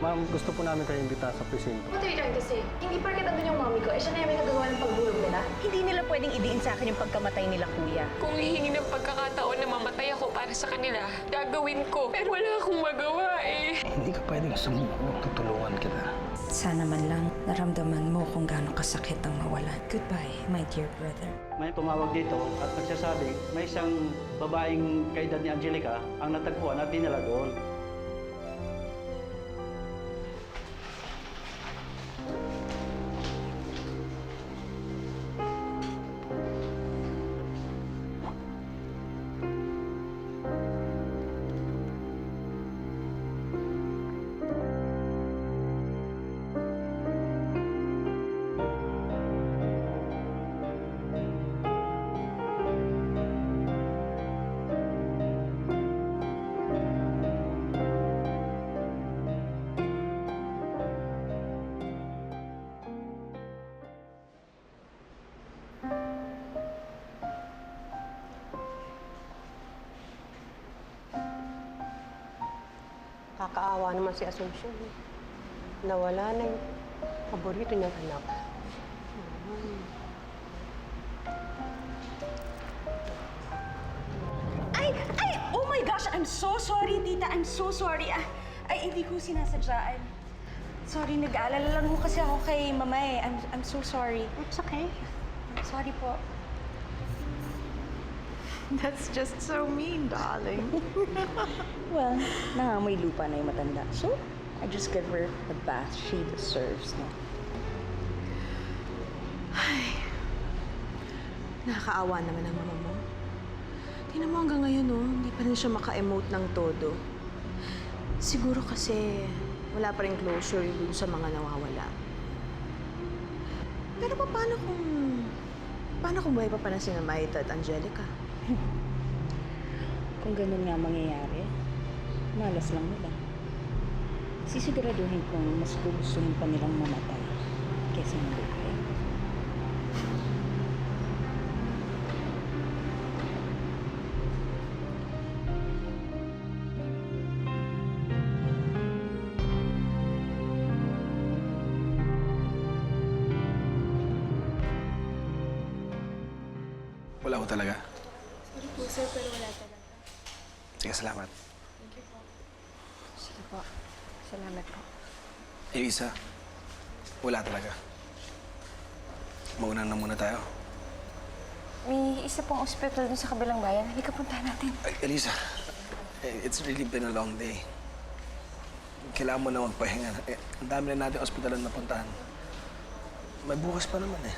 Ma'am, gusto po namin kayo imbita sa presinto. What are you trying to say? Hindi porket andun yung mommy ko, siya na yung may nagagawa ng paghulog nila. Hindi nila pwedeng idiin sa akin yung pagkamatay nila, kuya. Kung hihingi ng pagkakataon na mamatay ako para sa kanila, gagawin ko. Pero wala akong magawa eh. Hindi ka pwedeng sumuko. Tutulungan kita. Sana man lang naramdaman mo kung gaano kasakit ang mawalan. Goodbye, my dear brother. May tumawag dito at nagsasabi may isang babaeng kaedad ni Angelica ang natagpuan at dinala doon. Kakaawa naman si Asuncion. Nawala na yung paborito niyang anak. Oh my gosh! I'm so sorry, tita. I'm so sorry. Ay, hindi ko sinasadyaan. Sorry, nag-aalala lang ho kasi ako kay mama eh. I'm so sorry. It's okay. Sorry po. That's just so mean, darling. Well, nangamoy lupa na yung matanda. So, I just give her the bath she deserves, no? Nakakaawa naman ang mama mo. Tingnan mo hanggang ngayon, no? Hindi pa rin siya maka-emote ng todo. Siguro kasi wala pa rin closure dun sa mga nawawala. Pero paano kung buhay pa pala si Maita at Angelica? Kung ganun nga mangyayari, malas lang nila. Sisiguraduhin kong mas gugustuhin pa nilang mamatay kaysa mabuhay. Wala ko talaga. Sorry po, sir, pero wala talaga. Sige, salamat. Sige po. Salamat po. Elisa, wala talaga. Mauna na muna tayo. May isa pong ospital dun sa kabilang bayan. Halika, puntahan natin. Ay, Elisa, it's really been a long day. Kailangan mo na magpahinga. Ang dami na natin ospital na napuntahan. May bukas pa naman eh.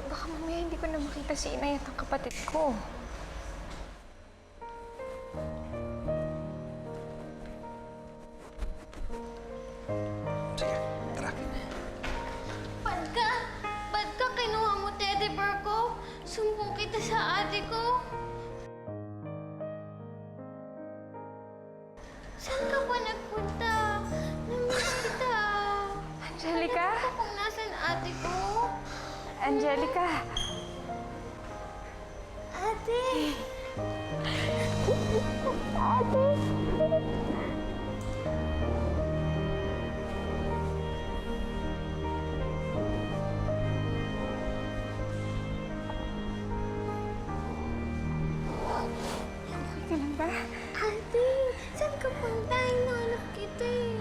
Baka mamaya hindi ko na makita si inay at ang kapatid ko. Sige, tara. Ba't ka kinuha mo teddy bear ko? Sumbong kita sa ate ko. Saan ka ba nagpunta? Namiss kita. Angelica? Alam ko kung nasan ate ko. Angelica! Ate! Okay ka lang ba? Ate! Saan ka punta? Hinahanap kita eh.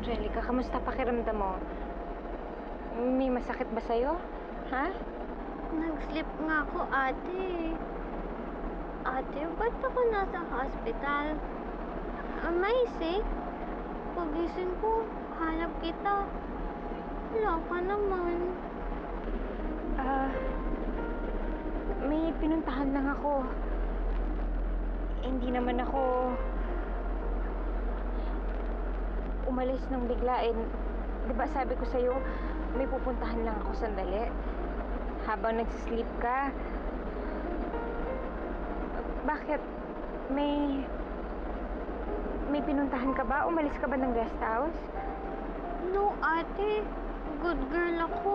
Angelica, kamusta pakiramdam mo? May masakit ba sa'yo? Ha? Nag-sleep nga ako, ate. Ate, ba't ako nasa hospital? Am I sick? Pagising ko, hanap kita. Wala ka naman. May pinuntahan lang ako. Hindi naman ako umalis nang biglain. Di ba sabi ko sa'yo, may pupuntahan lang ako sandali. Habang nagsisleep ka. Bakit? May pinuntahan ka ba? Umalis ka ba ng guest house? No, ate. Good girl ako,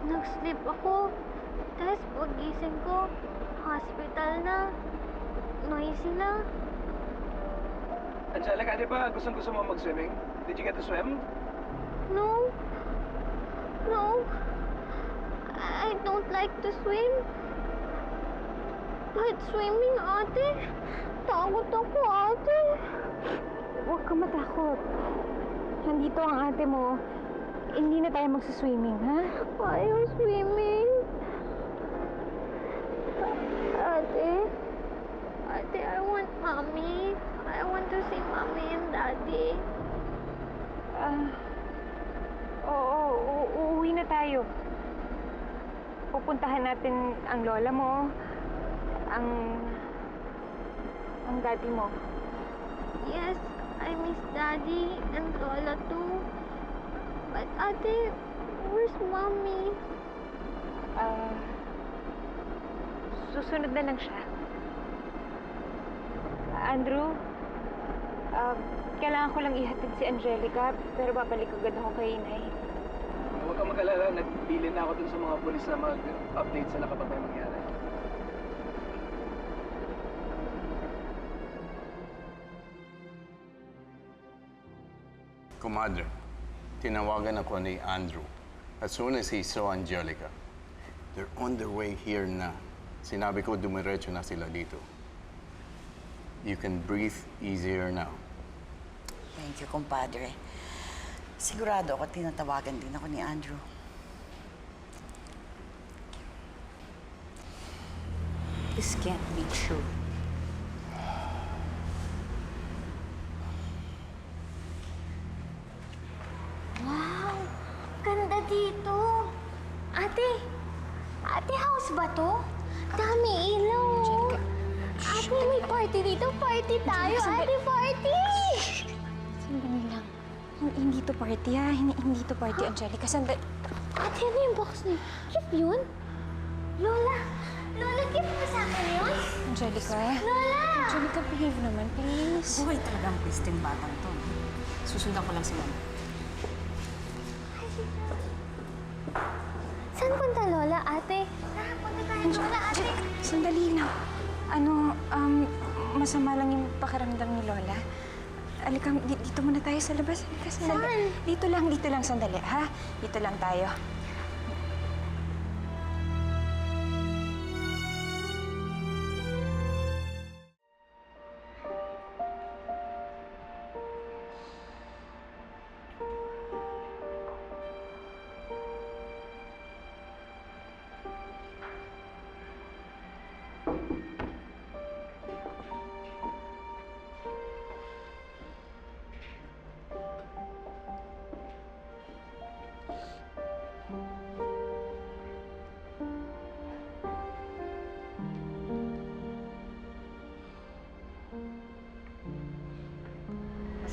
Nag-sleep ako. Tapos pagising ko, hospital na. Noisy na. Angelica, di ba gustong-gusto mo mag-swimming? Did you get to swim? No. No. I don't like to swim. But swimming, ate. Takot ako, ate. Huwag ka matakot. Nandito ang ate mo. Hindi na tayo magsiswimming, ha? Ayaw swimming. Ate. Ate, I want mommy. I want to see mommy and daddy. Uuwi na tayo. Pupuntahan natin ang lola mo, ang daddy mo. Yes, I miss daddy and Lola too. But ate, where's mommy? Susunod na lang siya. Andrew, kailangan ko lang ihatid si Angelica, pero babalik agad ako kay Inay. Huwag kang mag-alala, nagpili na ako dun sa mga polis na mag-update sila kapag may mangyari. Comadre, tinawagan ako ni Andrew. As soon as he saw Angelica, they're on their way here na. Sinabi ko dumiretso na sila dito. You can breathe easier now. Thank you, compadre. Sigurado ako, tinatawagan din ako ni Andrew. This can't be true. Wow! Ganda dito. Ate! Ate, house ba to? Dami ilaw. Ate, may party dito. Party tayo. Ate, party! Sandali lang. Hindi to party, ha? Hindi to party, Angelica. Sandali. Ate, ano yung box niyo? Gift yun? Lola! Lola, gift mo sa akin yun? Angelica. Lola! Angelica, behave naman, please. Buhay talagang pisting batang to. Susundan ko lang si Mama. Saan punta, Lola, ate? Tara, punta tayo, Lola, ate. Sandali lang. Masama lang yung pakiramdam ni Lola. Alika, dito muna tayo sa labas. Halika, sandali. Saan? Dito lang sandali, ha? Dito lang tayo.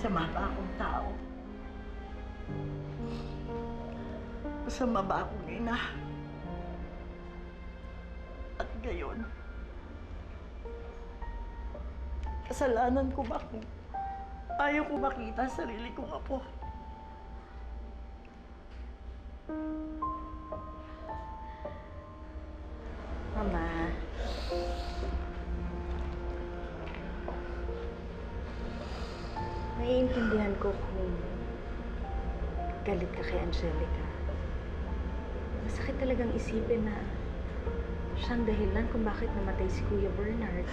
Masama ba akong tao? Masama ba akong ina? At gayon, kasalanan ko ba kung ayaw ko makita ang sarili kong apo? Mama. Naiintindihan ko kung galit ka kay Angelica. Masakit talagang isipin na siyang dahilan kung bakit namatay si Kuya Bernard.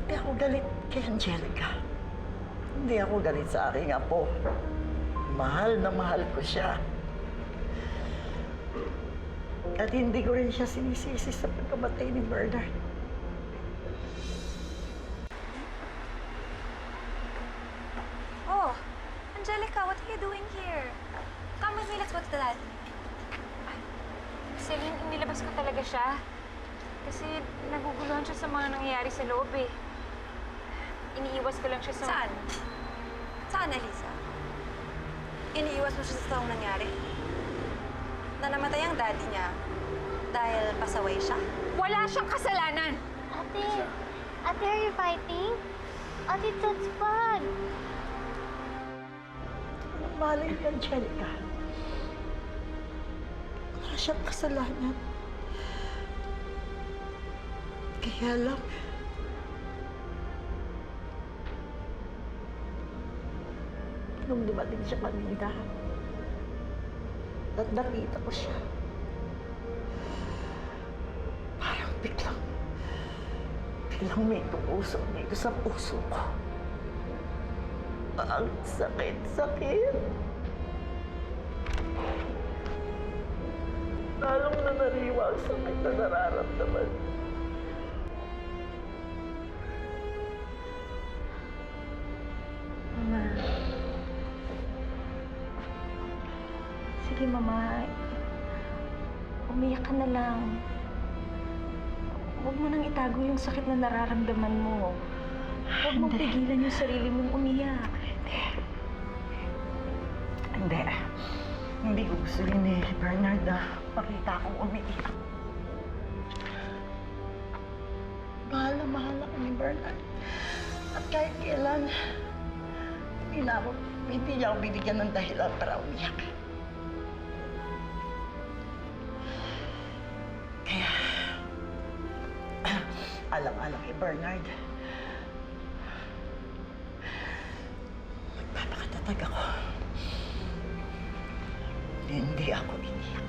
Hindi ako galit kay Angelica. Hindi ako galit sa aking apo. Mahal na mahal ko siya. At hindi ko rin siya sinisisi sa pagkamatay ni Bernard. Oh, Angelica, what are you doing here? Come with me, let's go to the dad. Celine, inilabas ko talaga siya. Kasi naguguluhan siya sa mga nangyayari sa loob eh. Iniiwas ko lang siya sa... Saan? Saan, Elisa? Iniiwas mo siya sa taong nangyari? Na namatay ang daddy niya dahil pasaway siya? Wala siyang kasalanan! Ate, ate, are you fighting? Ate, that's bad. mahalin ni Angelica. Wala siyang kasalanan. Kaya lang, nung dumating siya kanina, at nakita ko siya, parang biglang may tumusok dito sa puso ko. Ang sakit. Lalong nanariwa ang sakit na nararamdaman. Mama. Sige, Mama. Umiyak ka na lang. Huwag mo nang itago yung sakit na nararamdaman mo. Huwag mong pigilan yung sarili mong umiyak. Hindi. Hindi ko gusto rin ni Bernard na makita akong umiiyak. Mahal na mahal ako ni Bernard. At kahit kailan, hindi niya ako binigyan ng dahilan para umiyak. Kaya, alang-alang kay Bernard, magpapakatatag ako. Hindi ako iniyak.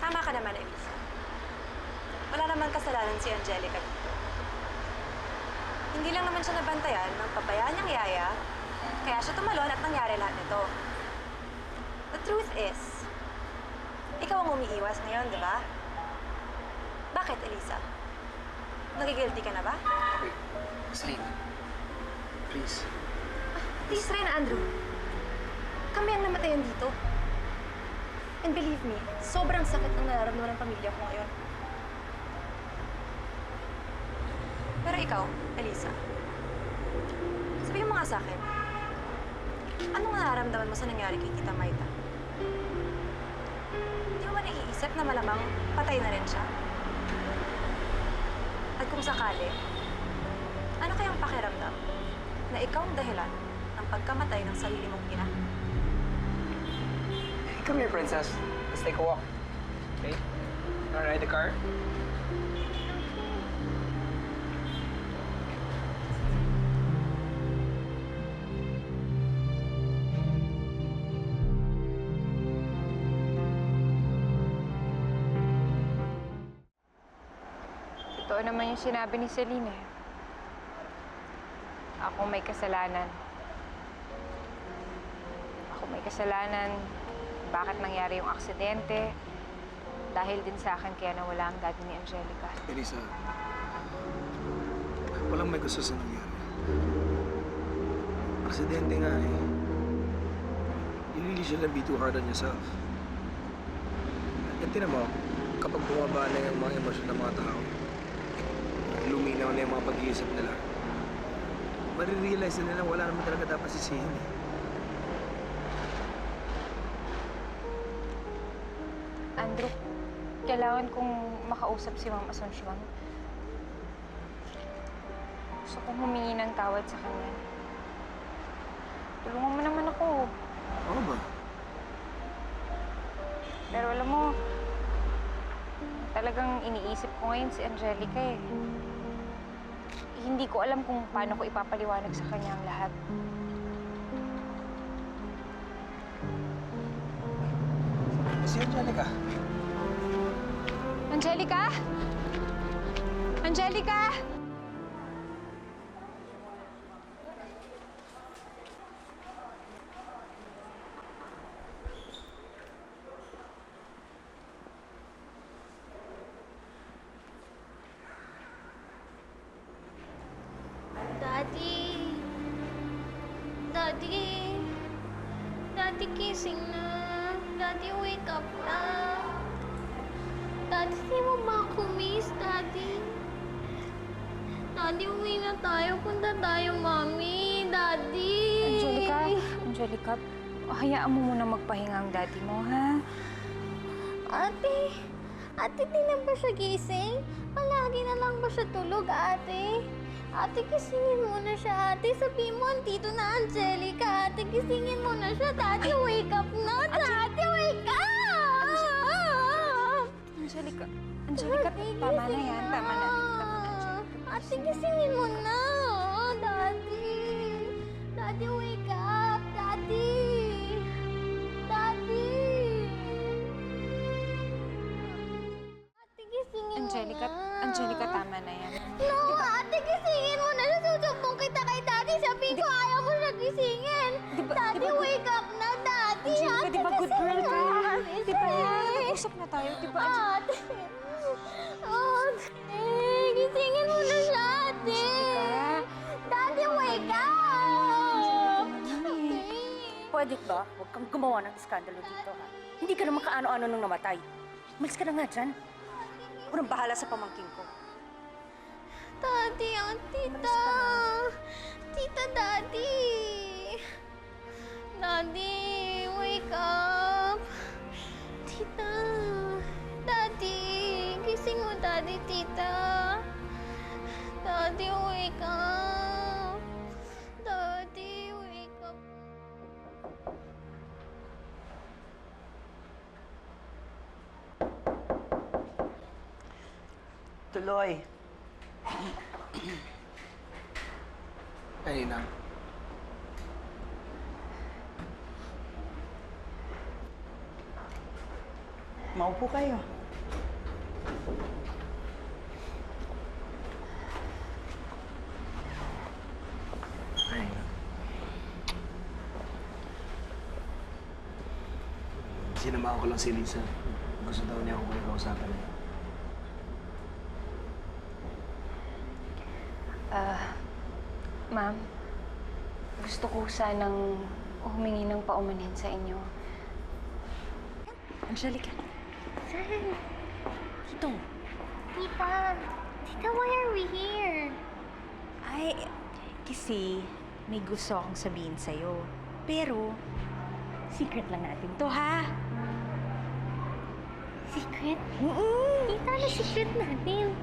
Tama ka naman, Elisa. Wala naman kasalanan si Angelica dito. Hindi lang naman siya nabantayan ng pabayaan niyang yaya, kaya siya tumalon at nangyari lahat nito. The truth is, ikaw ang umiiwas ngayon, di ba? Bakit, Elisa? Nagigilty ka na ba? Wait, Celine. Please. Please rin, Andrew. Kami ang namatayan dito. And believe me, sobrang sakit ang nararamdaman ng pamilya ko ngayon. Pero ikaw, Elisa, sabihin mo nga sa akin, anong nararamdaman mo sa nangyari kay Tita Maita? Hindi mo ba naiisip na malamang patay na rin siya? At kung sakali, ano kayang pakiramdam na ikaw ang dahilan ng pagkamatay ng sarili mong ina? Come here, princess. Let's take a walk. Okay? Wanna ride the car? Totoo naman yung sinabi ni Celine eh. Ako may kasalanan. Ako may kasalanan bakit nangyari yung aksidente. Dahil din sa akin kaya nawala ang daddy ni Angelica. Elisa, walang may gusto sa nangyari. Aksidente nga eh. You really shouldn't be too hard on yourself. At tinan mo, kapag bumaba na yung mga emosyon ng mga tao, luminaw na yung mga pag-iisip nila, marirealize na nila wala naman talaga dapat sisihin eh. Andrew, kailangan kong makausap si Ma'am Asuncion. Gusto kong humingi ng tawad sa kanya. Tulungan mo naman ako. Oo ba? Pero alam mo, talagang iniisip ko ngayon si Angelica eh. Hindi ko alam kung paano ko ipapaliwanag sa kanya ang lahat. Si Angelica. Angelica? Angelica? Daddy. Daddy. Daddy, gising na. Daddy, wake up na. Daddy, di mo ba ako miss, Daddy? Daddy, uwi na tayo. Punta tayo, Mommy. Daddy! Angelica, hayaan mo muna magpahinga ang daddy mo, ha? Ate, di na ba siya gising? Palagi na lang ba siya tulog, ate? Ate, gisingin mo na siya, ate. Sabihin mo, andito na Angelica. Ate, gisingin mo na siya. Daddy, wake up na. Daddy, wake up! Angelica, Ate, tama na gising yan. Tama na, Angelica. Ate, gisingin mo na. Daddy. Daddy, wake up. Daddy. Daddy. Ate, gisingin mo na. Angelica, tama na yan. No, ate, gisingin mo na. Susumbong kita kay Daddy. Sabihin ko, ayaw mo siya gisingin. Daddy, wake up na, Daddy. Angelica, Ate, di ba good girl ka? gisingin Di ba mo na. nag-usap na tayo? Di ba, Ate. Ate, gisingin mo na siya, ate. Daddy, wake up! Pwede ba? Huwag kang gumawa ng iskandalo dito, ha? Hindi ka naman kaano-ano nung namatay. Umalis ka na nga dyan. Unang bahala sa pamangkin ko. Daddy, ang tita. Tita, Daddy. Daddy, wake up. Tita. Daddy, gising mo, Daddy, tita. Daddy, wake up. Daddy, wake up. Tuloy. Ay, na. Maupo kayo. Ay, na. Sinamahan ko lang si Lisa. Gusto daw niya akong kausapin. Ma'am, gusto ko sanang humingi ng paumanhin sa inyo. Angelica. Saan? Dito. Tita. Tita, why are we here? Ay, kasi may gusto akong sabihin sa'yo. Pero, secret lang natin to, ha? Secret? Mm-mm. Tita, ano secret natin?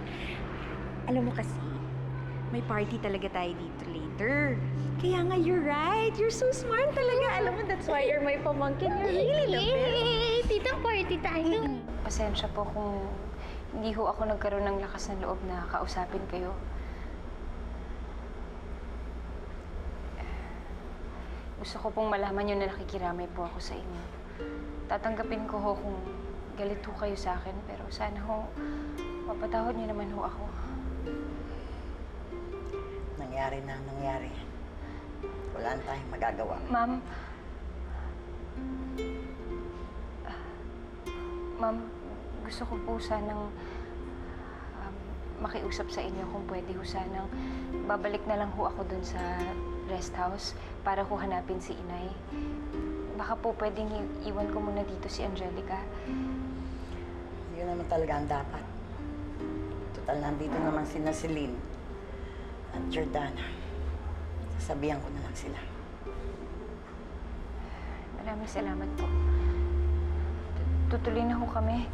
Alam mo kasi, may party talaga tayo dito later. Kaya nga, you're right. You're so smart talaga. Alam mo, that's why you're my pamangkin. You're really the best. Yay! Tita, party tayo. Pasensya po kung hindi ho ako nagkaroon ng lakas ng loob na kausapin kayo. Gusto ko pong malaman yun na nakikiramay po ako sa inyo. Tatanggapin ko ho kung galit ho kayo sa akin, pero sana ho, mapatawad niyo naman ho ako. Nangyari na ang nangyari. Wala na tayong magagawa. Ma'am, gusto ko po sanang makiusap sa inyo kung pwede ho sanang babalik na lang ho ako dun sa rest house para ho hanapin si Inay. Baka po pwedeng iwan ko muna dito si Angelica. Yun naman talaga ang dapat. Total, nandito naman sina Celine at Jordana. Sasabihan ko na lang sila. Maraming salamat po. Tutuloy na ho kami.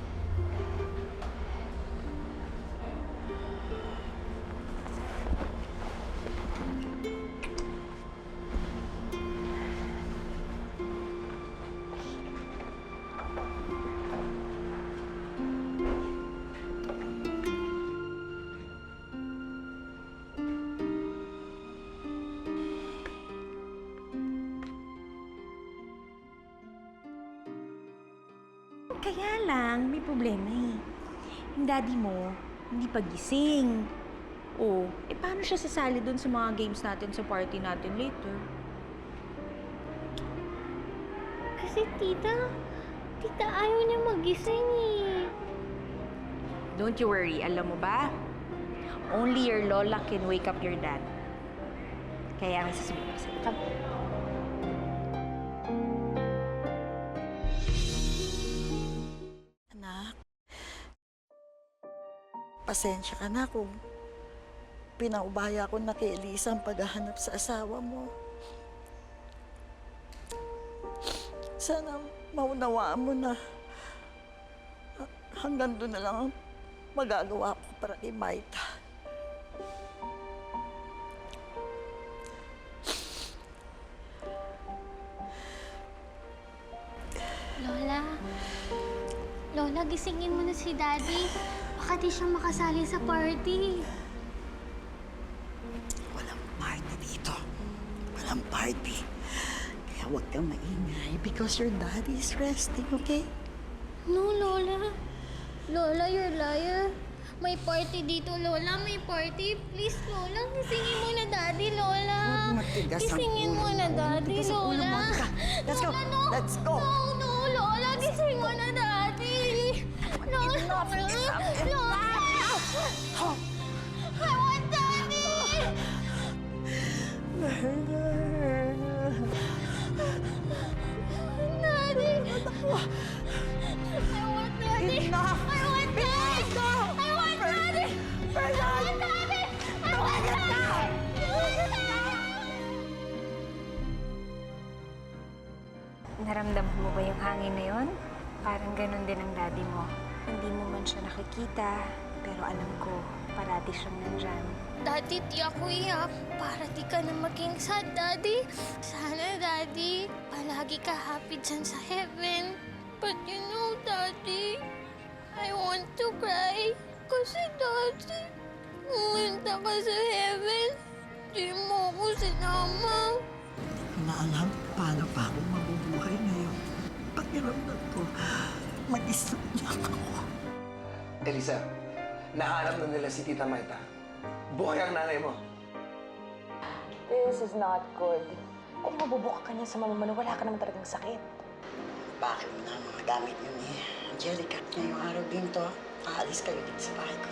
Kaya lang, may problema eh. Yung daddy mo, hindi pa gising. O, paano siya sasali dun sa mga games natin sa party natin later? Kasi tita ayaw niya magising eh. Don't you worry, alam mo ba? Only your lola can wake up your dad. Kaya may sasabihin ko sa'yo. Come. Anak, pasensya ka na kung pinaubaya ko na kay Elisa ang paghahanap sa asawa mo. Sana maunawaan mo na hanggang doon na lang ang magagawa ko para kay Maita. Lola, Lola, gisingin mo na si Daddy. Baka di siya makasali sa party. Walang party dito. Walang party. Kaya huwag kang maingay because your daddy is resting, okay? No, Lola. Lola, you're a liar. May party dito, Lola. May party. Please, Lola, gisingin mo na Daddy, Lola. Huwag matigas ang Gisingin ulo mo na mo. Daddy, Matigas ang ulo Lola. mo. Halika. Let's go. Lola, no. Let's go. No, Lola, gising mo na Daddy. Lola, Enough is enough. Lola. I want Daddy. Daddy. I want Daddy. Enough. I want Daddy. I want Daddy. I want Daddy. I want Daddy. Naramdaman mo ba yung hangin na yon? Parang ganun din ang daddy mo. Hindi mo man siya nakikita, pero alam ko, parati siyang nandyan. Daddy, di ako iyak. Para di ka na maging sad, Daddy. Sana, Daddy, palagi ka happy dyan sa heaven. But you know, Daddy, I want to cry. Kasi, Daddy, pumunta ka sa heaven. Di mo ko sinama. Hindi ko na alam paano pa ako mabubuhay ngayon. Pakiramdam ko, mag-isa lang ako. Elisa, nahanap na nila si Tita Maita. Buhay ang nanay mo. This is not good. Kung mabubuka ka niya sa mama mo na wala ka naman talagang sakit. Bakit mo na ang mga gamit niyo ni Angelica? Ngayong araw din to, aalis kayo dito sa bahay ko.